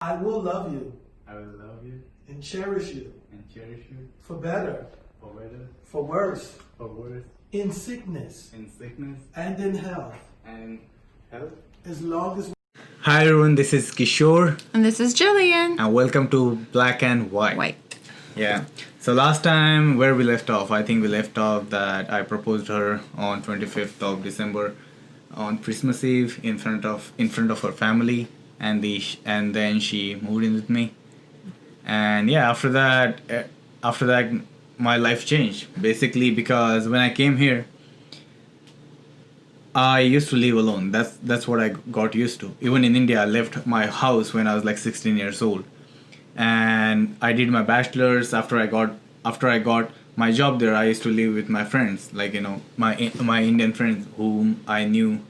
I will love you I will love you and cherish you and cherish you for better, for better, for worse, for worse, in sickness in sickness and in health, and health. as long as Hi everyone, this is Kishore And this is Jillian. and welcome to Black and White. Yeah. So last time where we left off, I think we left off that I proposed her on 25th of December on Christmas Eve in front of her family, and then she moved in with me. And yeah, after that my life changed basically, because when I came here I used to live alone. That's what I got used to. Even in India, I left my house when I was like 16 years old, and I did my bachelor's. After I got my job there, I used to live with my friends, like my Indian friends whom I knew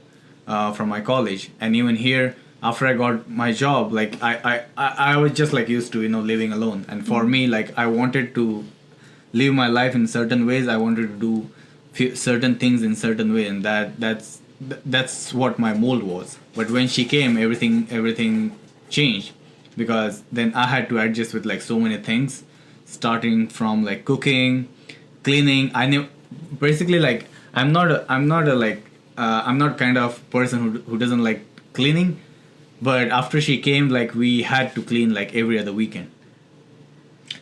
from my college. And even here, after I got my job, like I was just like used to living alone. And for me, like I wanted to live my life in certain ways. I wanted to do certain things in certain way, and that's what my mold was. But when she came, everything changed, because then I had to adjust with like so many things, starting from like cooking, cleaning. I knew basically like I'm not kind of person who doesn't like cleaning, but after she came, like we had to clean like every other weekend.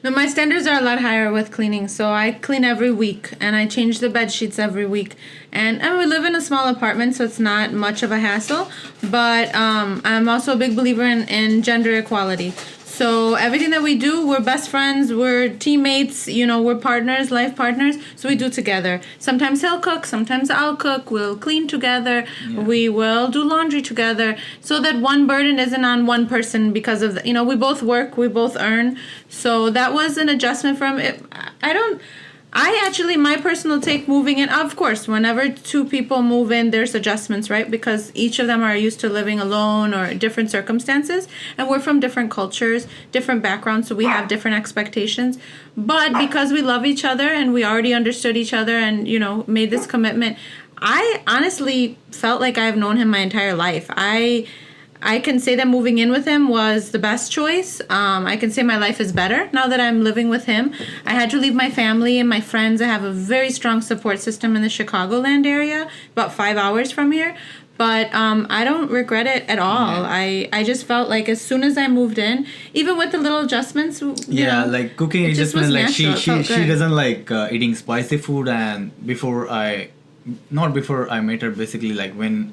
No, my standards are a lot higher with cleaning, so I clean every week and I change the bed sheets every week. And we live in a small apartment, so it's not much of a hassle. But I'm also a big believer in gender equality. So everything that we do, we're best friends, we're teammates, we're partners, life partners. So we do together. Sometimes he'll cook, sometimes I'll cook. We'll clean together. Yeah. We will do laundry together, so that one burden isn't on one person, because of we both work, we both earn. So that was an adjustment from it. My personal take moving in, of course, whenever two people move in, there's adjustments, right? Because each of them are used to living alone or different circumstances. And we're from different cultures, different backgrounds, so we have different expectations. But because we love each other and we already understood each other and, made this commitment, I honestly felt like I've known him my entire life. I can say that moving in with him was the best choice. I can say my life is better now that I'm living with him. I had to leave my family and my friends. I have a very strong support system in the Chicagoland area, about 5 hours from here. But I don't regret it at all. Yeah. I just felt like as soon as I moved in, even with the little adjustments, like cooking adjustments, like she doesn't like eating spicy food. And before I met her, basically like when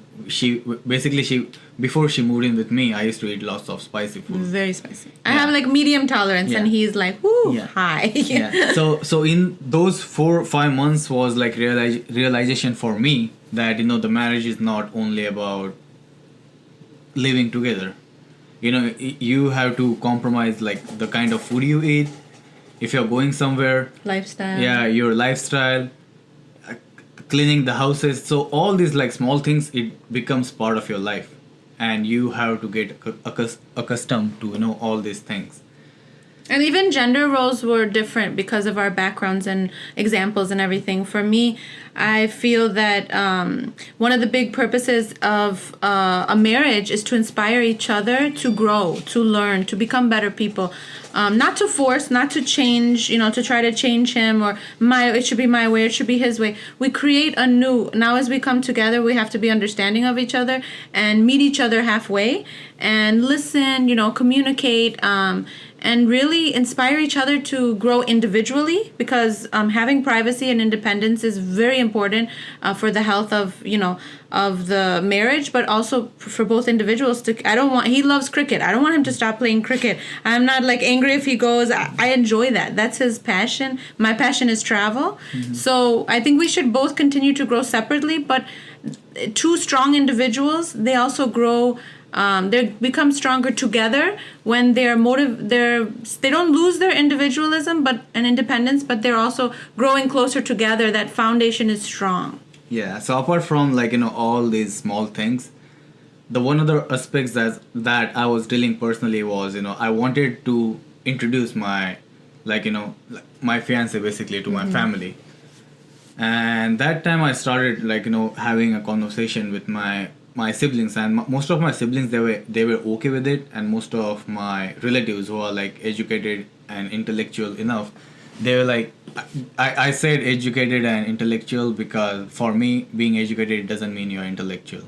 before she moved in with me, I used to eat lots of spicy food. Very spicy. Yeah. I have like medium tolerance, and he's like, whoo, high. Yeah. So in those 4-5 months was like realization for me that the marriage is not only about living together. You have to compromise like the kind of food you eat, if you're going somewhere, lifestyle. Yeah, your lifestyle, cleaning the houses. So all these like small things, it becomes part of your life, and you have to get accustomed to all these things. And even gender roles were different because of our backgrounds and examples and everything. For me, I feel that one of the big purposes of a marriage is to inspire each other to grow, to learn, to become better people. Not to force, not to change, to try to change him, or it should be my way, it should be his way. We create now as we come together, we have to be understanding of each other and meet each other halfway and listen, communicate, and really inspire each other to grow individually, because having privacy and independence is very important for the health of the marriage, but also for both individuals. He loves cricket. I don't want him to stop playing cricket. I'm not like angry if he goes. I enjoy that. That's his passion. My passion is travel. Mm-hmm. So I think we should both continue to grow separately, but two strong individuals, they also grow. They become stronger together when they don't lose their individualism and independence, but they're also growing closer together. That foundation is strong. Yeah. So apart from like all these small things, the one other aspects that I was dealing personally was I wanted to introduce my my fiance basically to my family. And that time I started having a conversation with my my siblings, and most of my siblings, they were okay with it, and most of my relatives who are like educated and intellectual enough, they were like, I said educated and intellectual because for me, being educated doesn't mean you're intellectual,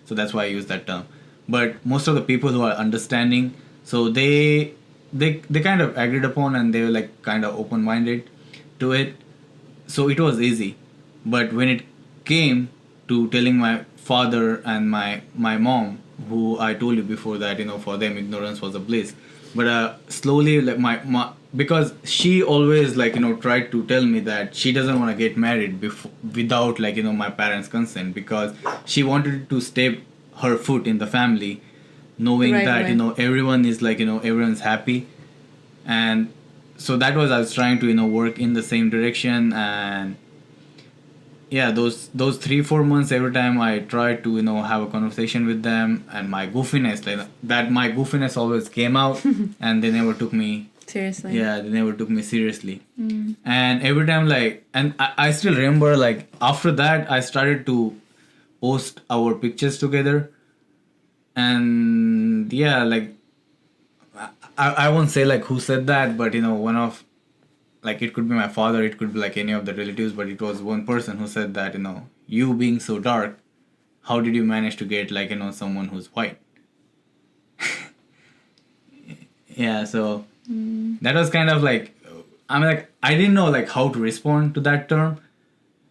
so that's why I use that term. But most of the people who are understanding, so they kind of agreed upon, and they were like kind of open minded to it, so it was easy. But when it came to telling my father and my mom, who I told you before that, for them ignorance was a bliss. But slowly, like my because she always like tried to tell me that she doesn't want to get married without like my parents' consent, because she wanted to step her foot in the family, knowing Right, that right. everyone is like everyone's happy. And so that was, I was trying to work in the same direction. And yeah, those 3-4 months, every time I tried to have a conversation with them, and my goofiness, like that, my goofiness always came out, and they never took me Seriously. yeah, they never took me seriously. And every time, like, and I still remember, like, after that I started to post our pictures together. And yeah, like, I won't say like who said that, but one of, like, it could be my father, it could be like any of the relatives, but it was one person who said that, you being so dark, how did you manage to get like someone who's white? Yeah, so that was kind of like, I'm like, I didn't know like how to respond to that term.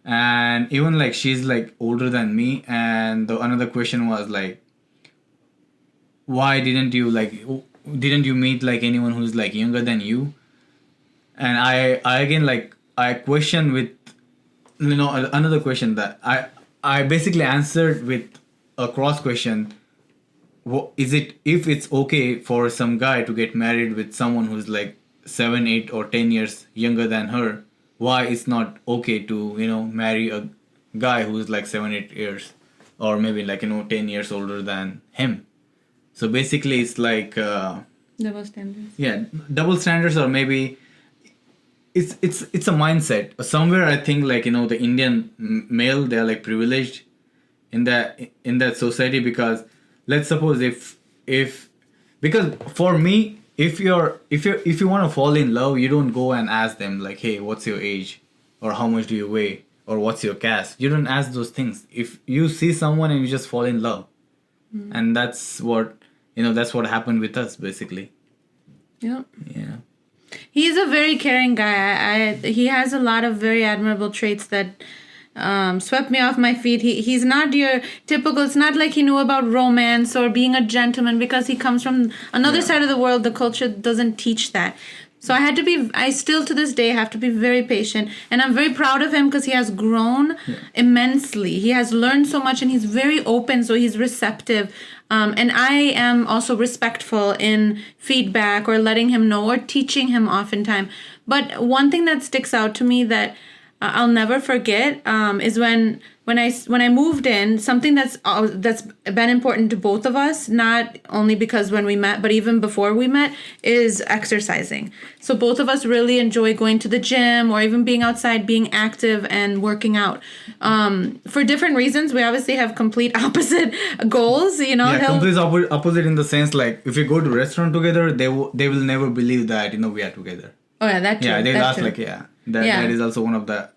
And even like she's like older than me, and the another question was like, why didn't you meet like anyone who's like younger than you? And I again, like, I questioned with another question that I basically answered with a cross question. Is it, if it's okay for some guy to get married with someone who's like 7, 8, or 10 years younger than her, why it's not okay to marry a guy who's like 7, 8 years, or maybe like 10 years older than him? So basically it's like Double standards. yeah, double standards, or maybe it's a mindset somewhere. I think like the Indian male, they're like privileged in that society, because let's suppose if because for me, if you want to fall in love, you don't go and ask them like, hey, what's your age, or how much do you weigh, or what's your caste. You don't ask those things. If you see someone and you just fall in love, and that's what happened with us basically. Yeah. Yeah. He's a very caring guy. He has a lot of very admirable traits that swept me off my feet. He's not your typical. It's not like he knew about romance or being a gentleman, because he comes from another side of the world. The culture doesn't teach that. So I still to this day have to be very patient, and I'm very proud of him because he has grown immensely. He has learned so much, and he's very open, so he's receptive. And I am also respectful in feedback or letting him know or teaching him oftentimes. But one thing that sticks out to me that I'll never forget is when I moved in, something that's been important to both of us, not only because when we met, but even before we met, is exercising. So both of us really enjoy going to the gym, or even being outside, being active and working out. For different reasons, we obviously have complete opposite goals. Yeah, complete opposite in the sense, like, if you go to restaurant together, they will never believe that we are together. Oh yeah, that's true. Yeah, they'll ask true. like, that is also one of the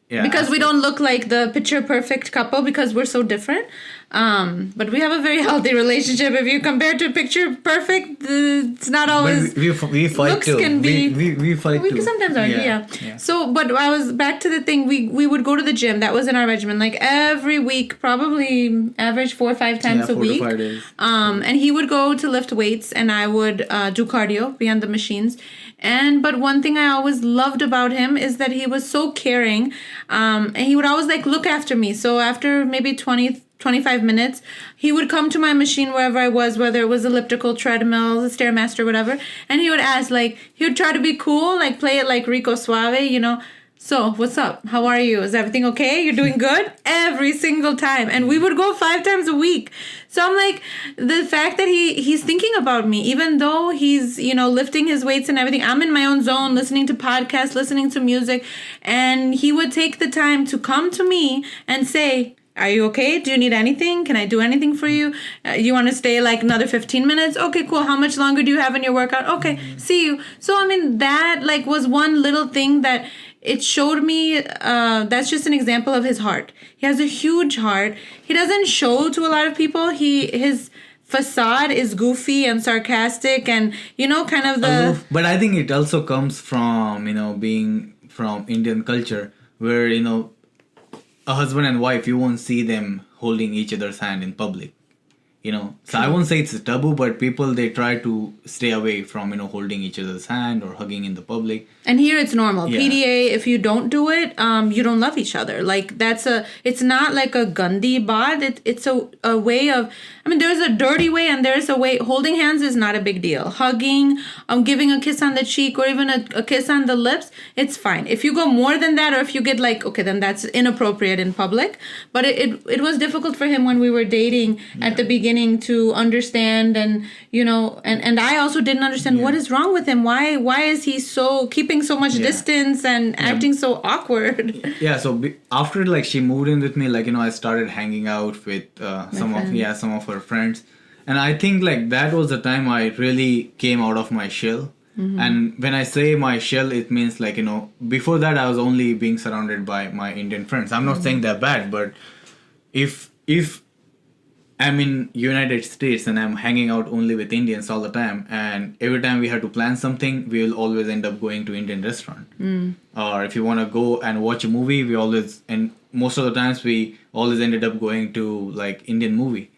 because we don't look like the picture perfect couple, because we're so different. But we have a very healthy relationship. If you compare to picture perfect, it's not always. But we fight looks too. can be. We fight too. We sometimes argue, yeah. So, but I was back to the thing. We would go to the gym. That was in our regimen, like every week, probably average 4 or 5 times a 4 week. to 5 days. And he would go to lift weights, and I would do cardio, be on the machines. But one thing I always loved about him is that he was so caring, and he would always like look after me. So after maybe 25 minutes, he would come to my machine wherever I was, whether it was elliptical, treadmill, Stairmaster, whatever, and he would ask, like, he would try to be cool, like play it like Rico Suave, So, what's up? How are you? Is everything okay? You're doing good? Every single time. And we would go 5 times a week. So I'm like, the fact that he's thinking about me, even though he's, lifting his weights and everything, I'm in my own zone, listening to podcasts, listening to music. And he would take the time to come to me and say, are you okay? Do you need anything? Can I do anything for you? You want to stay like another 15 minutes? Okay, cool. How much longer do you have in your workout? Okay, see you. So, I mean, that like was one little thing that it showed me. That's just an example of his heart. He has a huge heart. He doesn't show to a lot of people. His facade is goofy and sarcastic and, kind of the... But I think it also comes from, being from Indian culture where, a husband and wife, you won't see them holding each other's hand in public. So I won't say it's a taboo, but people, they try to stay away from, holding each other's hand or hugging in the public. And here it's normal. Yeah. PDA, if you don't do it, you don't love each other. Like it's not like a Gandhi baad. It's a way of, there's a dirty way and there's a way. Holding hands is not a big deal. Hugging, giving a kiss on the cheek or even a kiss on the lips, it's fine. If you go more than that or if you get like, okay, then that's inappropriate in public. But it was difficult for him when we were dating at the beginning to understand and, and I also didn't understand what is wrong with him. Why is he so keeping so much distance and acting so awkward? Yeah, so after like she moved in with me, like I started hanging out with some of her friends, and I think like that was the time I really came out of my shell. And when I say my shell, it means like before that I was only being surrounded by my Indian friends. I'm not saying they're bad, but if I'm in United States and I'm hanging out only with Indians all the time, and every time we have to plan something, we will always end up going to Indian restaurant. Or if you want to go and watch a movie, and most of the times we always ended up going to like Indian movie.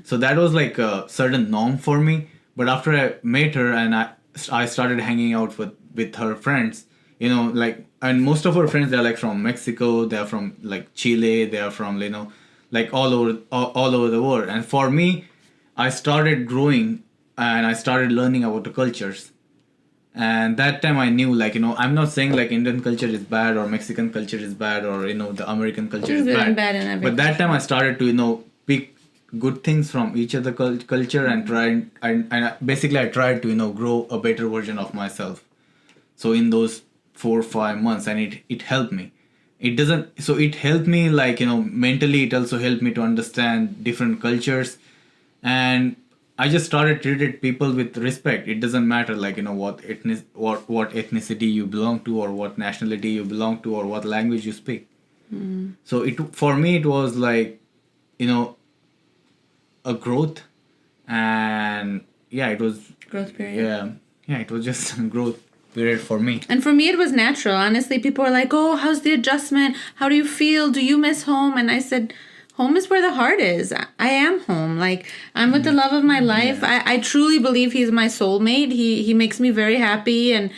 So that was like a certain norm for me. But after I met her and I started hanging out with her friends, and most of her friends, they're like from Mexico, they're from like Chile, they're from, like all over the world. And for me, I started growing and I started learning about the cultures. And that time I knew, like, I'm not saying like Indian culture is bad or Mexican culture is bad or, the American culture is bad. But that time I started to, pick good things from each other culture and basically I tried to, grow a better version of myself. So in those 4 or 5 months, and it helped me. It helped me like, mentally. It also helped me to understand different cultures, and I just started treating people with respect. It doesn't matter like, what ethnicity you belong to or what nationality you belong to or what language you speak. So for me it was like, a growth, and it was Growth period. Yeah, it was just growth period for me. And for me, it was natural. Honestly, people were like, oh, how's the adjustment? How do you feel? Do you miss home? And I said, home is where the heart is. I am home. Like, I'm with the love of my life. I truly believe he's my soulmate. He makes me very happy. And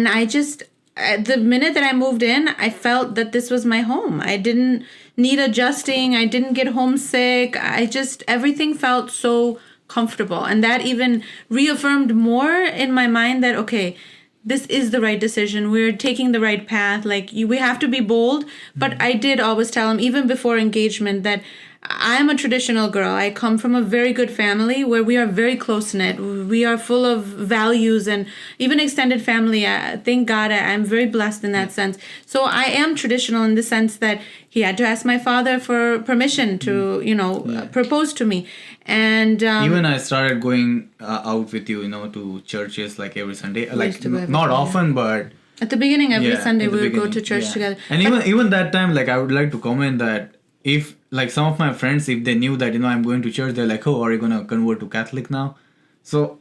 I just, the minute that I moved in, I felt that this was my home. I didn't need adjusting. I didn't get homesick. Everything felt so comfortable. And that even reaffirmed more in my mind that, okay, this is the right decision. We're taking the right path. Like, we have to be bold. But I did always tell him, even before engagement, that I'm a traditional girl. I come from a very good family where we are very close-knit. We are full of values and even extended family. Thank God I'm very blessed in that sense. So I am traditional in the sense that he had to ask my father for permission to, propose to me. And even I started going out with you, to churches like every Sunday. Like, not often, but... At the beginning, every Sunday we would go to church together. And even that time, like, I would like to comment that if, like, some of my friends, if they knew that, I'm going to church, they're like, oh, are you going to convert to Catholic now? So,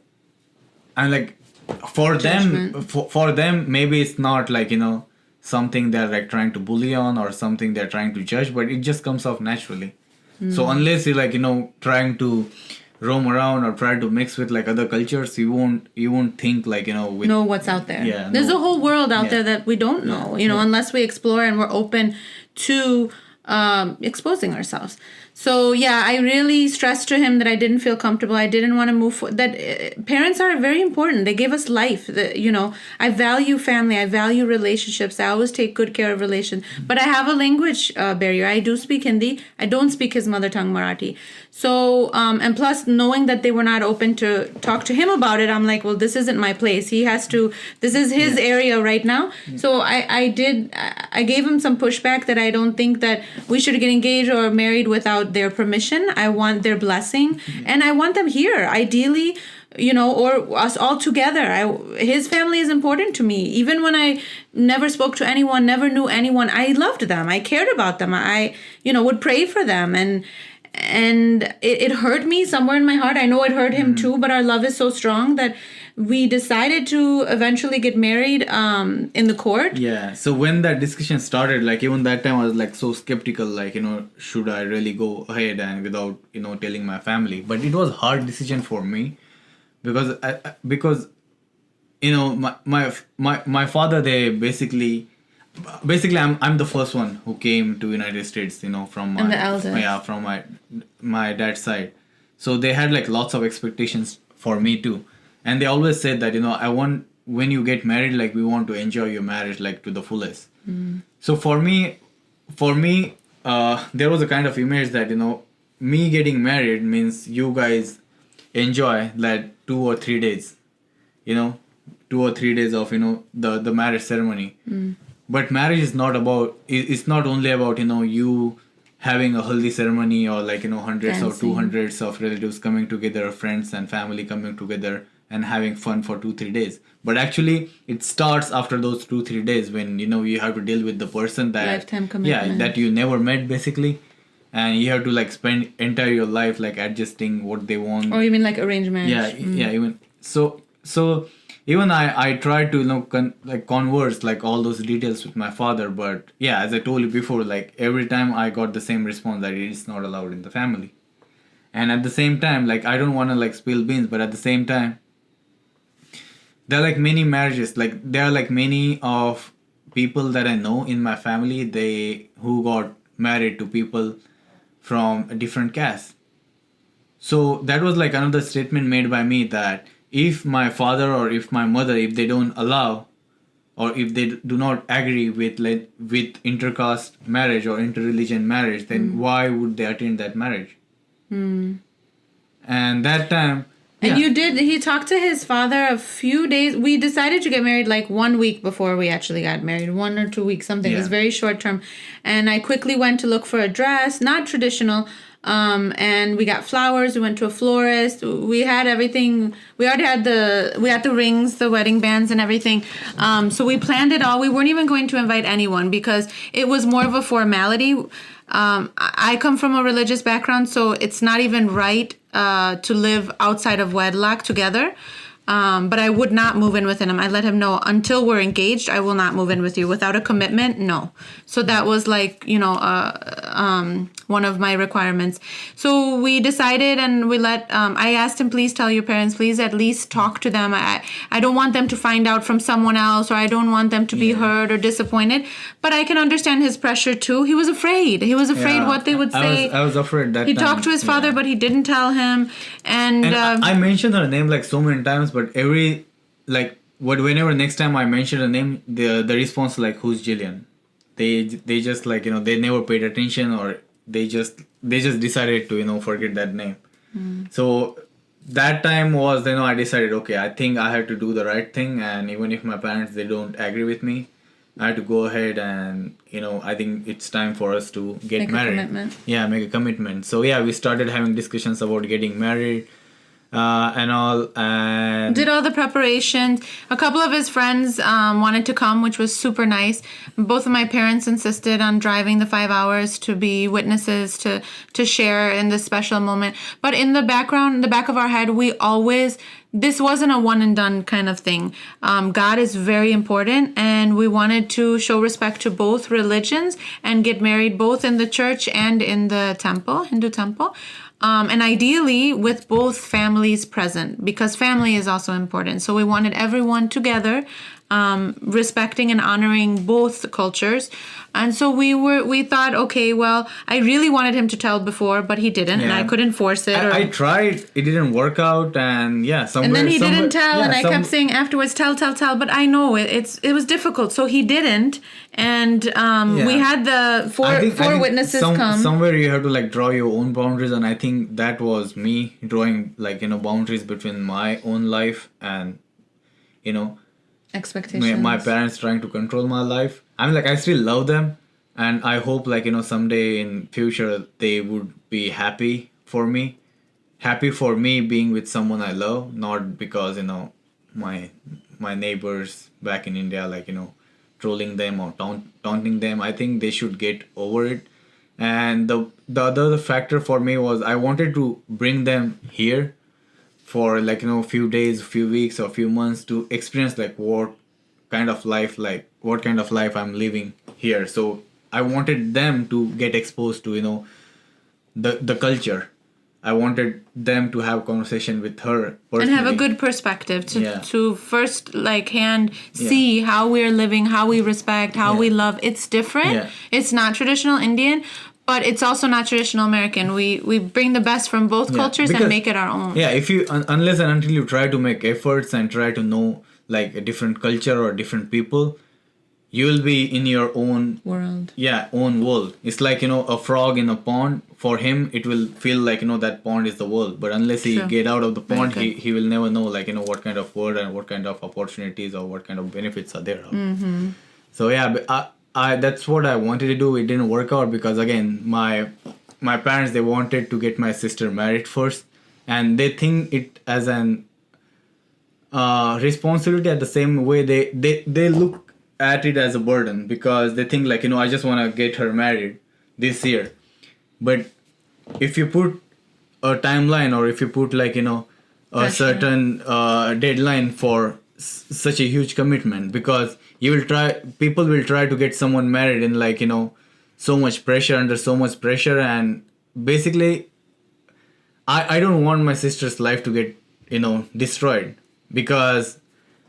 I'm like, for them, maybe it's not like, something they're like trying to bully on or something they're trying to judge, but it just comes off naturally. So unless you're like, trying to roam around or try to mix with like other cultures, you won't think like, know what's out there. There's a whole world out there that we don't know, unless we explore and we're open to exposing ourselves. So yeah, I really stressed to him that I didn't feel comfortable. I didn't want to move forward. That parents are very important. They give us life. I value family. I value relationships. I always take good care of relations. But I have a language barrier. I do speak Hindi. I don't speak his mother tongue Marathi. So and plus knowing that they were not open to talk to him about it, I'm like, well, this isn't my place. He has to. This is his area right now. So I gave him some pushback that I don't think that we should get engaged or married without their permission. I want their blessing, and I want them here, ideally, or us all together. His family is important to me. Even when I never spoke to anyone, never knew anyone, I loved them. I cared about them. I would pray for them, and it hurt me somewhere in my heart. I know it hurt him too, but our love is so strong that we decided to eventually get married in the court. Yeah. So when that discussion started, like even that time I was like so skeptical, like, should I really go ahead and without, telling my family? But it was a hard decision for me because my father, they basically I'm the first one who came to United States, from my, and the eldest. Yeah, from my dad's side. So they had like lots of expectations for me too. And they always said that, I want, when you get married, like we want to enjoy your marriage like to the fullest. So for me, there was a kind of image that, me getting married means you guys enjoy that 2 or 3 days, 2 or 3 days of, the marriage ceremony. But marriage is not about, it's not only about, you having a healthy ceremony or like, hundreds or 200s of relatives coming together, friends and family coming together and having fun for 2-3 days. But actually it starts after those 2-3 days when, you have to deal with the person that, lifetime commitment. that you never met basically. And you have to like spend entire your life like adjusting what they want. Or even like arranged marriage. Yeah, even so even I tried to converse like all those details with my father, but yeah, as I told you before, like every time I got the same response that it is not allowed in the family. And at the same time, like I don't want to like spill beans, but at the same time, there are like many marriages, like there are like many of people that I know in my family, who got married to people from a different caste. So that was like another statement made by me that if my father or if my mother, if they don't allow or if they do not agree with intercaste marriage or interreligion marriage, then why would they attend that marriage? And that time, and he talked to his father a few days. We decided to get married like 1 week before we actually got married, 1 or 2 weeks, something. It was very short term. And I quickly went to look for a dress, not traditional. And we got flowers. We went to a florist. We had everything. We already had the rings, the wedding bands and everything. So we planned it all. We weren't even going to invite anyone because it was more of a formality. I come from a religious background, so it's not even right to live outside of wedlock together. But I would not move in with him. I let him know until we're engaged, I will not move in with you. Without a commitment, no. So that was like, one of my requirements. So we decided and we I asked him, please tell your parents, please at least talk to them. I don't want them to find out from someone else, or I don't want them to be hurt or disappointed. But I can understand his pressure too. He was afraid. What they would say. I was afraid that he talked to his father, but he didn't tell him. And I mentioned her name like so many times, but whenever next time I mentioned her name, the response like, who's Jillian? They just like, they never paid attention, or they just decided to, forget that name. So that time was, I decided, okay, I think I have to do the right thing. And even if my parents, they don't agree with me, I have to go ahead and, I think it's time for us to get married. Make a commitment. Yeah, make a commitment. So yeah, we started having discussions about getting married. And all, and did all the preparations. A couple of his friends wanted to come, which was super nice. Both of my parents insisted on driving the 5 hours to be witnesses, to share in this special moment. But in the background, in the back of our head, this wasn't a one and done kind of thing. God is very important, and we wanted to show respect to both religions and get married both in the church and in the temple, Hindu temple. And ideally with both families present, because family is also important. So we wanted everyone together respecting and honoring both cultures. And so we thought, okay, well, I really wanted him to tell before, but he didn't, and Yeah. I couldn't force it. I tried. It didn't work out, and yeah, somewhere. And then he didn't tell, yeah, and I kept saying afterwards, tell. But I know it was difficult, so he didn't. And we had the four witnesses come. Somewhere you have to like draw your own boundaries, and I think that was me drawing like boundaries between my own life and Expectations. my parents trying to control my life. I mean, like, I still love them, and I hope like someday in future they would be happy for me being with someone I love, not because my neighbors back in India like trolling them or taunting them. I think they should get over it. And the other factor for me was I wanted to bring them here for like a few days, few weeks, or few months to experience like what kind of life I'm living here. So I wanted them to get exposed to the culture. I wanted them to have conversation with her personally. And have a good perspective to first see how we're living, how we respect, how we love. It's different. Yeah. It's not traditional Indian, but it's also not traditional American. We bring the best from both cultures and make it our own. Yeah, if you unless and until you try to make efforts and try to know like a different culture or different people, you will be in your own world. Yeah, own world. It's like a frog in a pond. For him, it will feel like that pond is the world. But unless he get out of the pond, he will never know like what kind of world and what kind of opportunities or what kind of benefits are there. Mm-hmm. So yeah, but I that's what I wanted to do. It didn't work out because again, my parents, they wanted to get my sister married first, and they think it as an responsibility. At the same way, they look at it as a burden because they think like I just want to get her married this year. But if you put a timeline, or if you put like a certain deadline for such a huge commitment, because people will try to get someone married in like so much pressure, under so much pressure, and basically I don't want my sister's life to get destroyed, because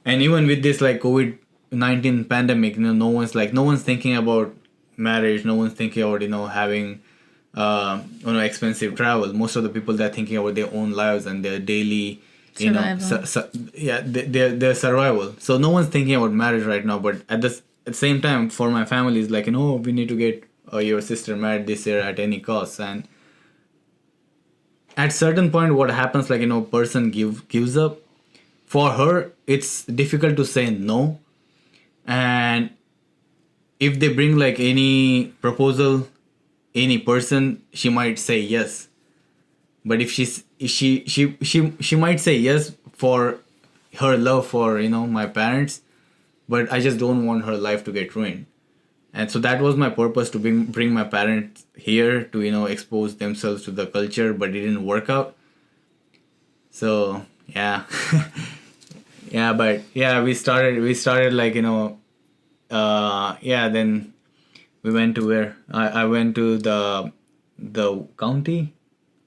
and even with this like COVID-19 pandemic, no one's thinking about marriage, no one's thinking about having expensive travel. Most of the people, they're thinking about their own lives and their daily their survival. So no one's thinking about marriage right now. But at the same time, for my family, it's like we need to get your sister married this year at any cost. And at certain point, what happens, like person gives up. For her, it's difficult to say no. And if they bring like any proposal, any person, she might say yes. But if she might say yes for her love for my parents, but I just don't want her life to get ruined. And so that was my purpose, to bring my parents here to expose themselves to the culture, but it didn't work out. So yeah. Yeah, but yeah, we started like then we went to where I went to the county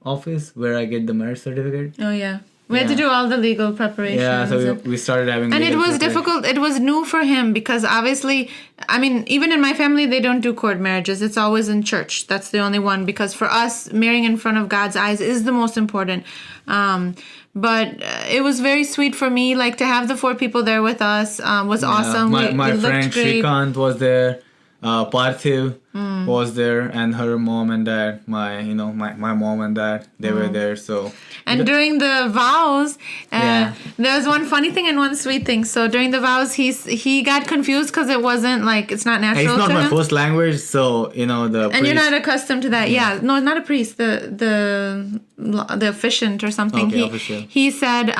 office where I get the marriage certificate. Oh yeah, we had to do all the legal preparations. Yeah, so we started having. And it was difficult. It was new for him because obviously, I mean, even in my family, they don't do court marriages. It's always in church. That's the only one, because for us, marrying in front of God's eyes is the most important. But it was very sweet for me, like to have the 4 people there with us was awesome. My we friend looked great. Shrikant was there. Parthiv was there, and her mom and dad. My mom and dad, they were there. So and during the vows, there was one funny thing and one sweet thing. So during the vows, he got confused because it wasn't like, it's not natural. It's not to my him. first language, so the. And you're not accustomed to that. Yeah, no, not a priest. The officiant or something. Okay, official. He said,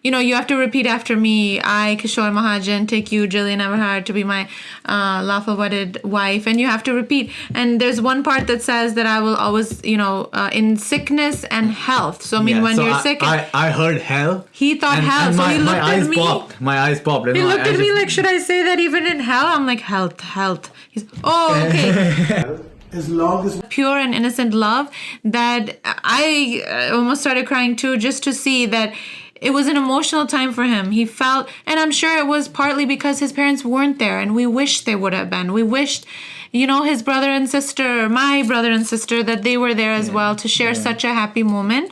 you have to repeat after me. I, Kishore Mahajan, take you, Jillian Everhard, to be my lawful wedded wife. And you have to repeat. And there's one part that says that I will always, in sickness and health. So, I mean, when you're sick. I heard hell. He thought hell. So he looked at me. My eyes popped. He looked at me like, should I say that even in hell? I'm like, health. He's, oh, okay. As long as Pure and innocent love that I almost started crying too, just to see that it was an emotional time for him. He felt, and I'm sure it was partly because his parents weren't there, and we wished they would have been. We wished, his brother and sister, my brother and sister, that they were there as well to share such a happy moment.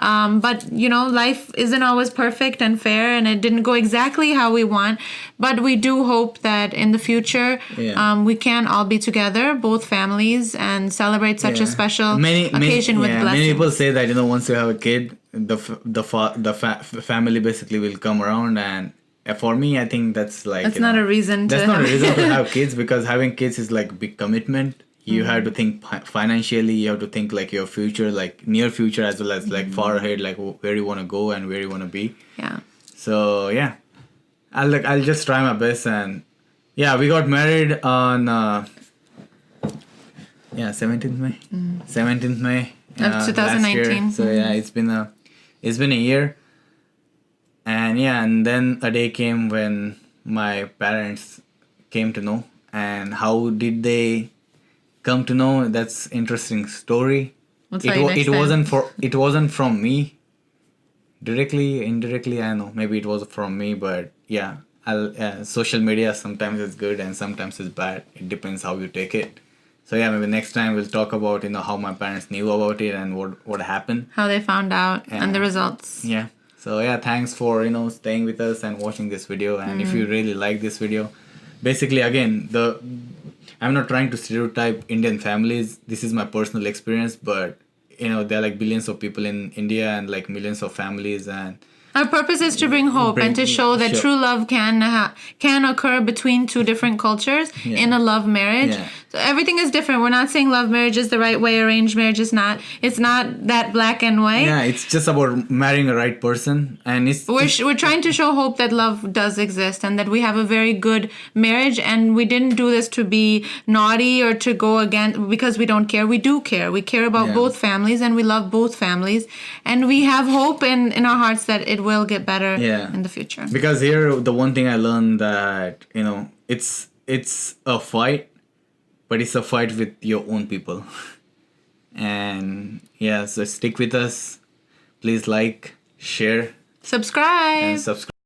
But life isn't always perfect and fair, and it didn't go exactly how we want. But we do hope that in the future, we can all be together, both families, and celebrate such a special occasion with blessings. Many people say that once you have a kid, the family basically will come around, and for me, I think that's like that's not a reason. That's not a reason to have kids, because having kids is like big commitment. You have to think financially, you have to think like your future, like near future, as well as like far ahead, like where you want to go and where you want to be. Yeah. So yeah, I'll just try my best. And yeah, we got married on 17th May. 17th May of 2019. So yeah, it's been a year. And then a day came when my parents came to know. And how did they come to know? That's interesting story. It wasn't from me directly, indirectly, I don't know, maybe it was from me, but yeah, social media sometimes is good and sometimes it's bad. It depends how you take it. So yeah, maybe next time we'll talk about how my parents knew about it and what happened, how they found out, and the results. Yeah. So yeah, thanks for staying with us and watching this video. And if you really like this video, basically, again, I'm not trying to stereotype Indian families. This is my personal experience, but there are like billions of people in India and like millions of families, and our purpose is to bring hope and to show that true love can occur between two different cultures in a love marriage. Yeah. So everything is different. We're not saying love marriage is the right way, arranged marriage is not. It's not that black and white. Yeah, it's just about marrying a right person, and we're trying to show hope that love does exist and that we have a very good marriage, and we didn't do this to be naughty or to go against because we don't care. We do care. We care about both families, and we love both families, and we have hope in our hearts that it will get better in the future. Because here, the one thing I learned that it's a fight, but it's a fight with your own people. And yeah, so stick with us. Please like, share, subscribe. and subscribe.